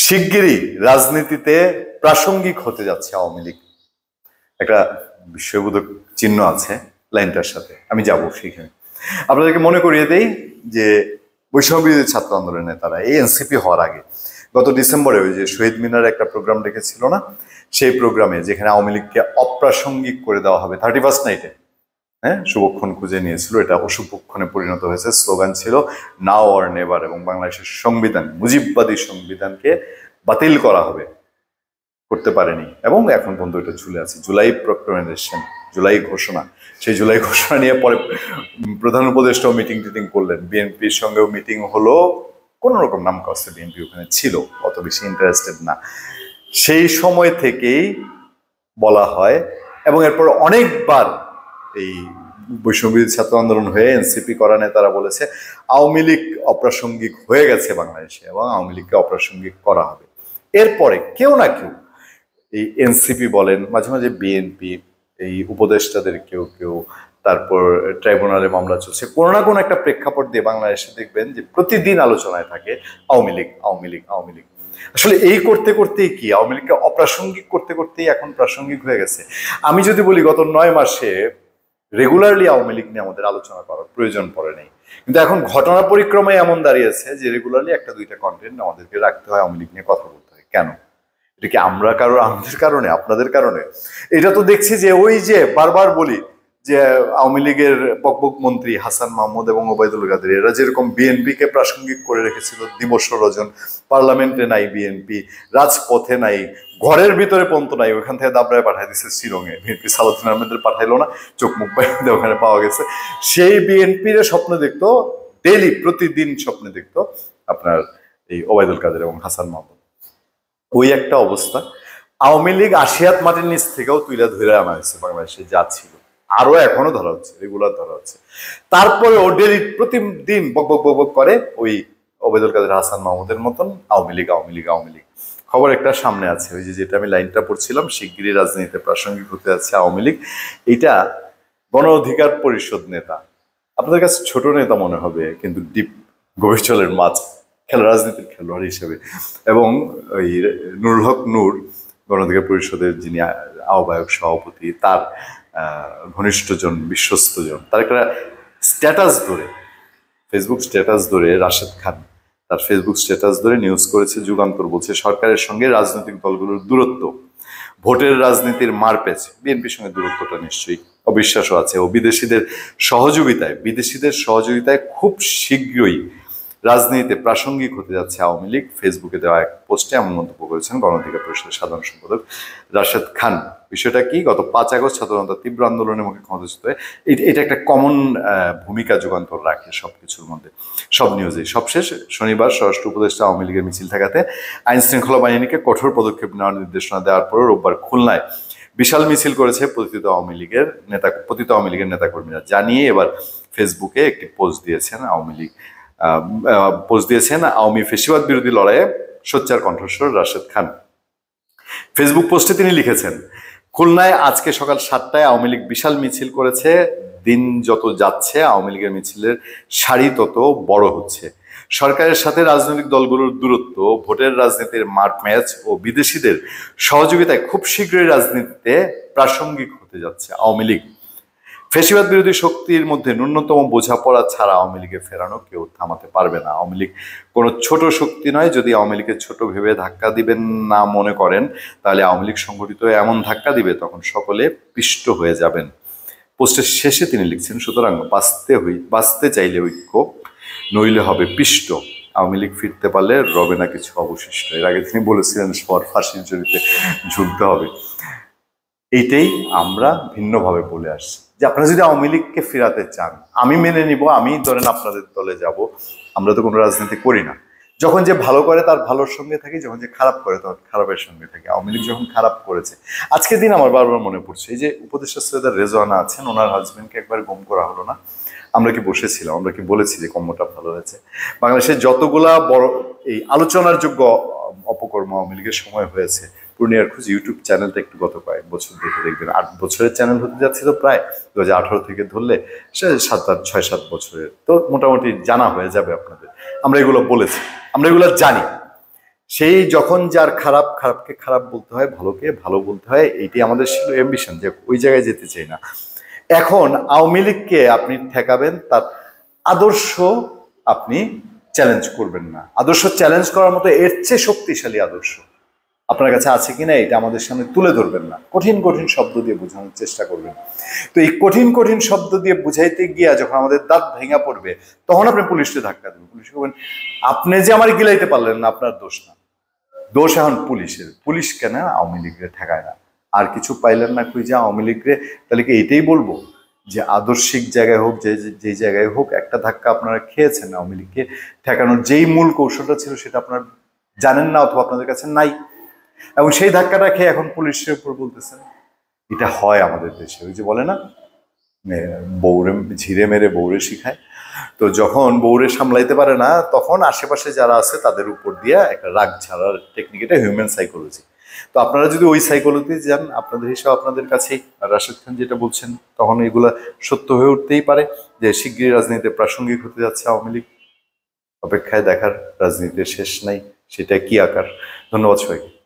শিগগিরই রাজনীতিতে প্রাসঙ্গিক হতে যাচ্ছে আওয়ামী লীগ। একটা বিস্ময়বোধক চিহ্ন আছে লাইনটার সাথে, আমি যাব সেখানে। আপনাদেরকে মনে করিয়ে দেই যে বৈষম্য বিরোধী ছাত্র আন্দোলনের নেতারা এই এনসিপি হওয়ার আগে গত ডিসেম্বরে ওই যে শহীদ মিনারে একটা প্রোগ্রাম রেখেছিল না, সেই প্রোগ্রামে যেখানে আওয়ামী লীগকে অপ্রাসঙ্গিক করে দেওয়া হবে 31st নাইটে, হ্যাঁ, শুভক্ষণ খুঁজে নিয়েছিল, এটা অশুভক্ষণে পরিণত হয়েছে। স্লোগান ছিল নাও অর নেভার, এবং বাংলাদেশের সংবিধান, মুজিববাদী সংবিধানকে বাতিল করা হবে, করতে পারেনি এবং এখন পর্যন্ত এটা ঝুলে আছে। জুলাই প্রক্লেমেশন, জুলাই ঘোষণা, সেই জুলাই ঘোষণা নিয়ে পরে প্রধান উপদেষ্টাও মিটিং করলেন, বিএনপির সঙ্গেও মিটিং হলো, কোন রকম নাম কষ্টে বিএনপি ওখানে ছিল, অত বেশি ইন্টারেস্টেড না। সেই সময় থেকেই বলা হয় এবং এরপর অনেকবার এই বৈষম্যবিরোধী ছাত্র আন্দোলন হয়ে এনসিপি করা নেতারা বলেছে আওয়ামী লীগ অপ্রাসঙ্গিক হয়ে গেছে বাংলাদেশে এবং আওয়ামী লীগকে অপ্রাসঙ্গিক করা হবে। এরপরে কেউ না কেউ, এই এনসিপি বলেন, মাঝে মাঝে বিএনপি, এই উপদেষ্টাদের কেউ কেউ, তারপর ট্রাইব্যুনালে মামলা চলছে, কোনো না কোনো একটা প্রেক্ষাপট দিয়ে বাংলাদেশে দেখবেন যে প্রতিদিন আলোচনায় থাকে আওয়ামী লীগ, আওয়ামী লীগ, আওয়ামী লীগ। আসলে এই করতে করতেই কি আওয়ামী লীগকে অপ্রাসঙ্গিক করতে করতেই এখন প্রাসঙ্গিক হয়ে গেছে। আমি যদি বলি গত 9 মাসে রেগুলারলি আওয়ামী লীগ নিয়ে আমাদের আলোচনা করার প্রয়োজন পড়ে নাই, কিন্তু এখন ঘটনা পরিক্রমায় এমন দাঁড়িয়েছে যে রেগুলারলি একটা দুইটা কন্টেন্ট আমাদেরকে রাখতে হয়, আওয়ামী লীগ নিয়ে কথা বলতে হয়। কেন? এটা কি আমরা আমাদের কারণে, আপনাদের কারণে? এটা তো দেখছি যে ওই যে বারবার বলি যে আওয়ামী লীগের বকবক মন্ত্রী হাসান মাহমুদ এবং ওবায়দুল কাদের, এরা যেরকম বিএনপিকে প্রাসঙ্গিক করে রেখেছিল দিবস রজন, পার্লামেন্টে নাই বিএনপি, রাজপথে নাই, ঘরের ভিতরে পর্যন্ত নাই, ওখান থেকে দাবরায় পাঠাই দিচ্ছে শিলংয়ে, বিএনপি সালাউদ্দিন আহমেদের পাঠাইলো না, চোখ মুখ বাইরে ওখানে পাওয়া গেছে। সেই বিএনপির স্বপ্ন দেখতো ডেইলি, প্রতিদিন স্বপ্নে দেখতো আপনার এই ওবায়দুল কাদের এবং হাসান মাহমুদ। ওই একটা অবস্থা। আওয়ামী লীগ আশিয়াত মাটির নিচ থেকেও তুইলা ধরে আনা হয়েছে বাংলাদেশে, যা ছিল আরো এখনো ধরা হচ্ছে, রেগুলার ধরা হচ্ছে। তারপরে ও ডেলি প্রতিদিন বক বক বক বক করে ওই ওবায়দুল কাদের হাসান মাহমুদের মতন আওয়ামী লীগ, আওয়ামী লীগ, আওয়ামী লীগ। খবর একটা সামনে আছে, ওই যে যেটা আমি লাইনটা পড়ছিলাম, শিগগিরই রাজনীতিতে প্রাসঙ্গিক হতে যাচ্ছে আওয়ামী লীগ। এটা গণ অধিকার পরিষদ নেতা, আপনাদের কাছে ছোট নেতা মনে হবে, কিন্তু ডিপ গভীর জলের মাছ, রাজনীতির খেলোয়াড় হিসেবে। এবং ওই নুরুল হক নূর, গণ অধিকার পরিষদের যিনি আহ্বায়ক সভাপতি, তার ঘনিষ্ঠজন, বিশ্বস্তজন, তার একটা স্ট্যাটাস ধরে, ফেসবুক স্ট্যাটাস ধরে, রাশেদ খান তার ফেসবুক স্ট্যাটাস ধরে নিউজ করেছে যুগান্তর, বলছে সরকারের সঙ্গে রাজনৈতিক দলগুলোর দূরত্ব, ভোটের রাজনীতির মারপ্যাচ, বিএনপির সঙ্গে দূরত্বটা নিশ্চয়ই, অবিশ্বাসও আছে, ও বিদেশিদের সহযোগিতায় খুব শীঘ্রই রাজনীতিতে প্রাসঙ্গিক হতে যাচ্ছে আওয়ামী লীগ। ফেসবুকে দেওয়া এক পোস্টে এমন মন্তব্য করেছেন গণ অধিকার পরিষদের সাধারণ সম্পাদক রাশেদ খান। বিষয়টা কি? গত 5 আগস্ট ছাত্রজনতা তীব্র আন্দোলনের মুখে ক্ষমতাচ্যুত হয়ে, এটা একটা কমন ভূমিকা যুগান্তর রাখে সবকিছুর মধ্যে, সব নিউজে। সবশেষ শনিবার স্বরাষ্ট্র উপদেষ্টা আওয়ামী লীগের মিছিল ঠেকাতে আইন শৃঙ্খলা বাহিনীকে কঠোর পদক্ষেপ নেওয়ার নির্দেশনা দেওয়ার পর রোববার খুলনায় বিশাল মিছিল করেছে পতিত আওয়ামী লীগের নেতাকর্মীরা। জানিয়ে এবার ফেসবুকে একটি পোস্ট দিয়েছেন আওয়ামী ফেসিবাদ বিরোধী লড়াইয়ে সোচ্চার কণ্ঠস্বর রাশেদ খান। ফেসবুক পোস্টে তিনি লিখেছেন, খুলনায় আজকে সকাল 7টায় আওয়ামী লীগ বিশাল মিছিল করেছে। দিন যত যাচ্ছে আওয়ামী লীগের মিছিলের সারি তত বড় হচ্ছে। সরকারের সাথে রাজনৈতিক দলগুলোর দূরত্ব, ভোটের রাজনীতির মারপ্যাচ ও বিদেশিদের সহযোগিতায় খুব শীঘ্রই রাজনীতিতে প্রাসঙ্গিক হতে যাচ্ছে আওয়ামী লীগ। ফ্যাসিবাদ বিরোধী শক্তির মধ্যে ন্যূনতম বোঝাপড়া ছাড়া আওয়ামী লীগে ফেরানো কেউ থামাতে পারবে না। আওয়ামী লীগ কোনো ছোট শক্তি নয়। যদি আওয়ামী লীগকে ছোট ভেবে ধাক্কা দিবেন না মনে করেন, তাহলে আওয়ামী লীগ সংগঠিত এমন ধাক্কা দিবে তখন সকলে পিষ্ট হয়ে যাবেন। পোস্টের শেষে তিনি লিখছেন, সুতরাং বাঁচতে চাইলে ঐক্য, নইলে হবে পিষ্ট। আওয়ামী লীগ ফিরতে পারলে রবে না কিছু অবশিষ্ট। এর আগে তিনি বলেছিলেন সবার ফাঁসির ঝুড়িতে ঝুলতে হবে। এইটাই আমরা ভিন্নভাবে বলে আসছি যে আপনারা যদি আওয়ামী লীগকে ফেরাতে চান, আমি মেনে নিব, আমি ধরেন আপনাদের দলে যাব, আমরা তো কোনো রাজনীতি করি না। যখন যে ভালো করে তার ভালোর সঙ্গে থাকি, যখন যে খারাপ করে তখন খারাপের সঙ্গে থাকি। আওয়ামী লীগ যখন খারাপ করেছে, আজকে দিন আমার বারবার মনে পড়ছে, এই যে উপদেষ্টা সৈয়দা রেজওয়ানা আছেন, ওনার হাজবেন্ডকে একবার গুম করা হলো না? আমরা কি বসেছিলাম, আমরা কি বলেছি যে কর্মটা ভালো হয়েছে? বাংলাদেশের যতগুলা বড় এই আলোচনার যোগ্য অপকর্ম আওয়ামী লীগের সময় হয়েছে, পূর্ণিয়ার খোঁজ ইউটিউব চ্যানেলটা একটু গত কয়েক বছর দেখে দেখবেন, 8 বছরের চ্যানেল হতে যাচ্ছে তো প্রায়, 2018 থেকে ধরলে সে 6-7 বছরের, তো মোটামুটি জানা হয়ে যাবে আপনাদের। আমরা এগুলো বলেছি, আমরা এগুলো জানি। সেই যখন যার খারাপ, খারাপকে খারাপ বলতে হয়, ভালোকে ভালো বলতে হয়, এইটি আমাদের ছিল অ্যাম্বিশন, যে ওই জায়গায় যেতে চাই না। এখন আওয়ামী লীগকে আপনি ঠেকাবেন, তার আদর্শ আপনি চ্যালেঞ্জ করবেন না। আদর্শ চ্যালেঞ্জ করার মতো এর চেয়ে শক্তিশালী আদর্শ আপনার কাছে আছে কিনা এটা আমাদের সামনে তুলে ধরবেন না, কঠিন কঠিন শব্দ দিয়ে বোঝানোর চেষ্টা করবেন। তো এই কঠিন কঠিন শব্দ দিয়ে বুঝাইতে গিয়া যখন আমাদের দাঁত ভেঙে পড়বে, তখন আপনি পুলিশকে ধাক্কা দেবেন। পুলিশ বলবেন, আপনি যে আমার গিলাইতে পারলেন না, আপনার দোষ না, দোষ এখন পুলিশের। পুলিশ কেন আওয়ামী লীগরে ঠেকায় না? আর কিছু পাইলেন না খুঁজে আওয়ামী লীগরে, তাহলে কি এইটাই বলবো যে আদর্শিক জায়গায় হোক, যে জায়গায় হোক, একটা ধাক্কা আপনারা খেয়েছেন আওয়ামী লীগকে ঠেকানোর, যেই মূল কৌশলটা ছিল সেটা আপনার জানেন না অথবা আপনাদের কাছে নাই, এবং সেই ধাক্কাটা খেয়ে এখন পুলিশের উপর বলতেছেন। এটা হয় আমাদের দেশে, ওই যে বলে না, বউরে ঝিরে মেরে বউরে শিখায়। তো যখন বউরে সামলাইতে পারে না, তখন আশেপাশে যারা আছে তাদের উপর দিয়ে একটা রাগ ঝাড়ার টেকনিক, এটা হিউম্যান সাইকোলজি। তো আপনারা যদি ওই সাইকোলজি যান, আপনাদের হিসাব আপনাদের কাছেই, আর রাশেদ খান যেটা বলছেন, তখন এগুলা সত্য হয়ে উঠতেই পারে যে শিগগিরই রাজনীতিতে প্রাসঙ্গিক হতে যাচ্ছে আওয়ামী লীগ। অপেক্ষায় দেখার, রাজনীতির শেষ নাই, সেটা কি আকার। ধন্যবাদ সবাইকে।